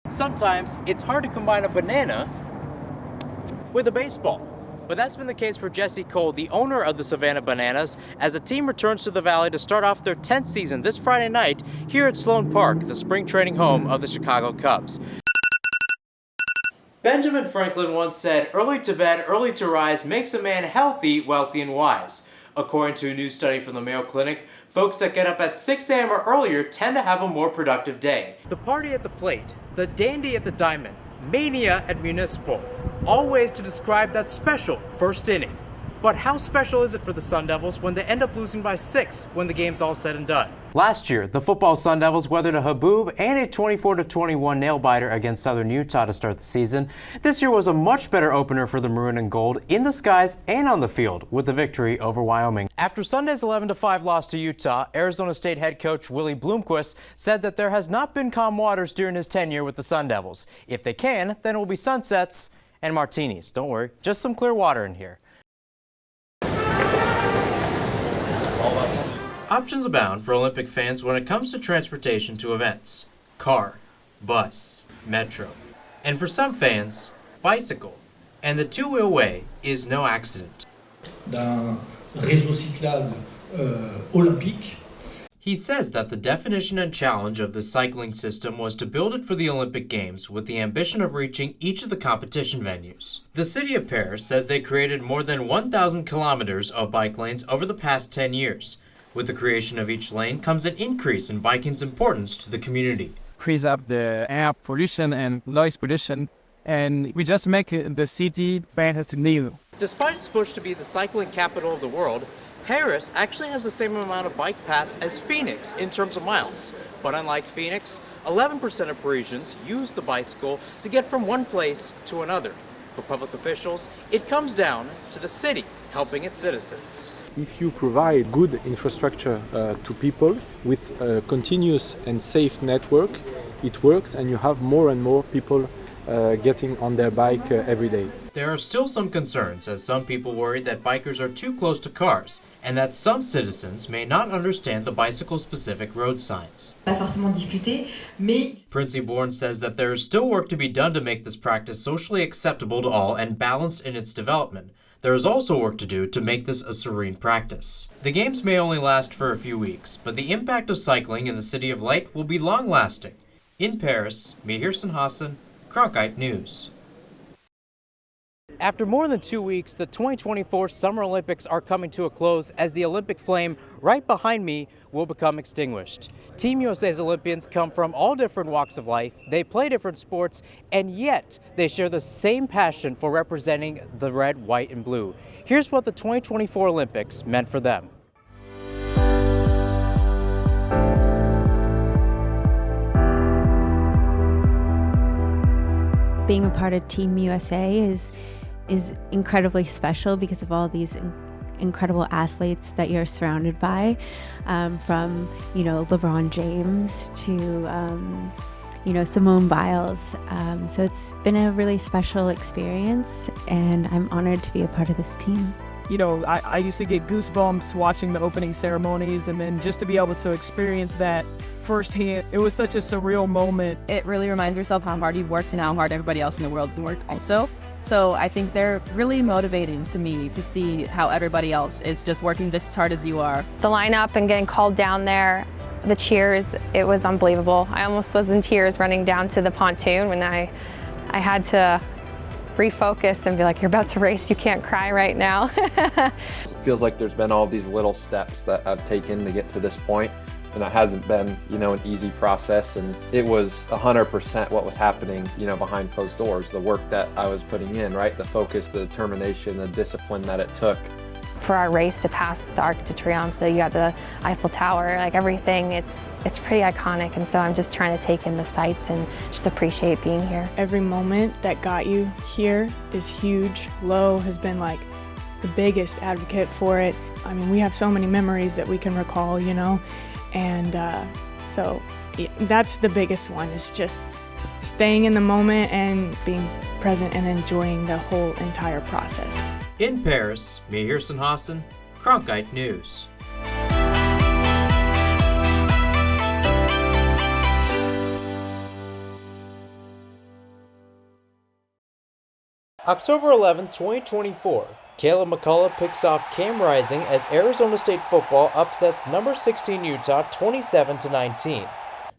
Sometimes it's hard to combine a banana with a baseball. But that's been the case for Jesse Cole, the owner of the Savannah Bananas, as the team returns to the Valley to start off their 10th season this Friday night here at Sloan Park, the spring training home of the Chicago Cubs. Benjamin Franklin once said, "Early to bed, early to rise makes a man healthy, wealthy, and wise." According to a new study from the Mayo Clinic, folks that get up at 6 a.m. or earlier tend to have a more productive day. The party at the plate, the dandy at the diamond, mania at Municipal. All ways to describe that special first inning. But how special is it for the Sun Devils when they end up losing by 6 when the game's all said and done? Last year, the football Sun Devils weathered a haboob and a 24-21 nail-biter against Southern Utah to start the season. This year was a much better opener for the Maroon and Gold in the skies and on the field with the victory over Wyoming. After Sunday's 11-5 loss to Utah, Arizona State head coach Willie Bloomquist said that there has not been calm waters during his tenure with the Sun Devils. If they can, then it will be sunsets and martinis. Don't worry, just some clear water in here. Options abound for Olympic fans when it comes to transportation to events. Car, bus, metro, and for some fans, bicycle. And the two-wheel way is no accident. D'un réseau cyclable olympique. He says that the definition and challenge of the cycling system was to build it for the Olympic Games with the ambition of reaching each of the competition venues. The city of Paris says they created more than 1,000 kilometers of bike lanes over the past 10 years. With the creation of each lane comes an increase in biking's importance to the community. Frees up the air pollution and noise pollution, and we just make the city better to live. Despite its push to be the cycling capital of the world, Paris actually has the same amount of bike paths as Phoenix in terms of miles. But unlike Phoenix, 11% of Parisians use the bicycle to get from one place to another. For public officials, it comes down to the city helping its citizens. If you provide good infrastructure to people with a continuous and safe network, it works and you have more and more people getting on their bike every day. There are still some concerns, as some people worry that bikers are too close to cars and that some citizens may not understand the bicycle-specific road signs. Princey Bourne says that there is still work to be done to make this practice socially acceptable to all and balanced in its development. There is also work to do to make this a serene practice. The games may only last for a few weeks, but the impact of cycling in the City of Light will be long-lasting. In Paris, Mihir Sinhasan, Cronkite News. After more than 2 weeks, the 2024 Summer Olympics are coming to a close as the Olympic flame right behind me will become extinguished. Team USA's Olympians come from all different walks of life, they play different sports, and yet they share the same passion for representing the red, white, and blue. Here's what the 2024 Olympics meant for them. Being a part of Team USA is incredibly special because of all these incredible athletes that you're surrounded by, from LeBron James to Simone Biles. So it's been a really special experience, and I'm honored to be a part of this team. I used to get goosebumps watching the opening ceremonies, and then just to be able to experience that firsthand, it was such a surreal moment. It really reminds yourself how hard you've worked and how hard everybody else in the world has worked also. So I think they're really motivating to me to see how everybody else is just working just as hard as you are. The lineup and getting called down there, the cheers, it was unbelievable. I almost was in tears running down to the pontoon when I had to refocus and be like, you're about to race, you can't cry right now. It feels like there's been all these little steps that I've taken to get to this point, and it hasn't been, an easy process, and it was 100% what was happening, behind closed doors, the work that I was putting in, right? The focus, the determination, the discipline that it took. For our race to pass the Arc de Triomphe, you got the Eiffel Tower, like everything, it's pretty iconic, and so I'm just trying to take in the sights and just appreciate being here. Every moment that got you here is huge. Lo has been like the biggest advocate for it. I mean, we have so many memories that we can recall, and so that's the biggest one, is just staying in the moment and being present and enjoying the whole entire process. In Paris, Mihir Sinhasan, Cronkite News. October 11, 2024, Caleb McCullough picks off Cam Rising as Arizona State football upsets number 16 Utah 27-19.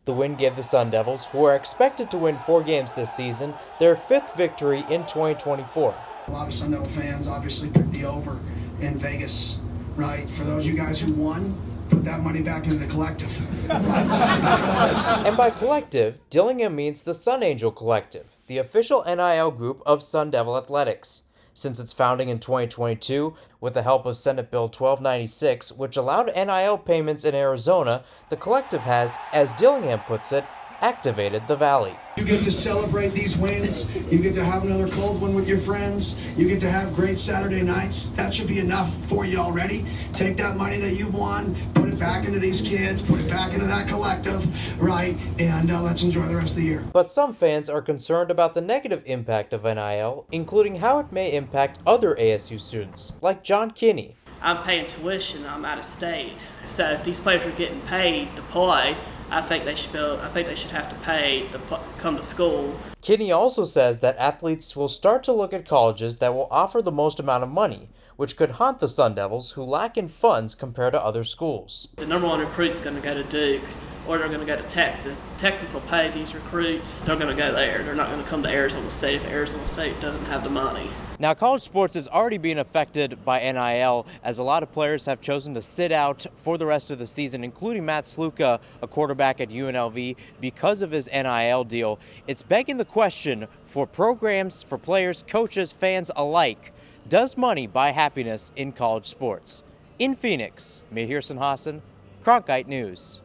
The win gave the Sun Devils, who are expected to win 4 games this season, their 5th victory in 2024. A lot of Sun Devil fans obviously picked the over in Vegas, right? For those of you guys who won, put that money back into the collective. And by collective, Dillingham means the Sun Angel Collective, the official NIL group of Sun Devil Athletics. Since its founding in 2022, with the help of Senate Bill 1296, which allowed NIL payments in Arizona, the collective has, as Dillingham puts it, activated the Valley. You get to celebrate these wins. You get to have another cold one with your friends. You get to have great Saturday nights. That should be enough for you already. Take that money that you've won, put it back into these kids, put it back into that collective, right? And let's enjoy the rest of the year. But some fans are concerned about the negative impact of NIL, including how it may impact other ASU students, like John Kinney. I'm paying tuition. I'm out of state. So if these players are getting paid to play, I think they should have to pay to come to school. Kinney also says that athletes will start to look at colleges that will offer the most amount of money, which could haunt the Sun Devils, who lack in funds compared to other schools. The number 1 recruit's going to go to Duke, or they're going to go to Texas. Texas will pay these recruits. They're going to go there. They're not going to come to Arizona State if Arizona State doesn't have the money. Now, college sports is already being affected by NIL, as a lot of players have chosen to sit out for the rest of the season, including Matt Sluka, a quarterback at UNLV, because of his NIL deal. It's begging the question for programs, for players, coaches, fans alike, does money buy happiness in college sports? In Phoenix, Mihir Sinhasan, Cronkite News.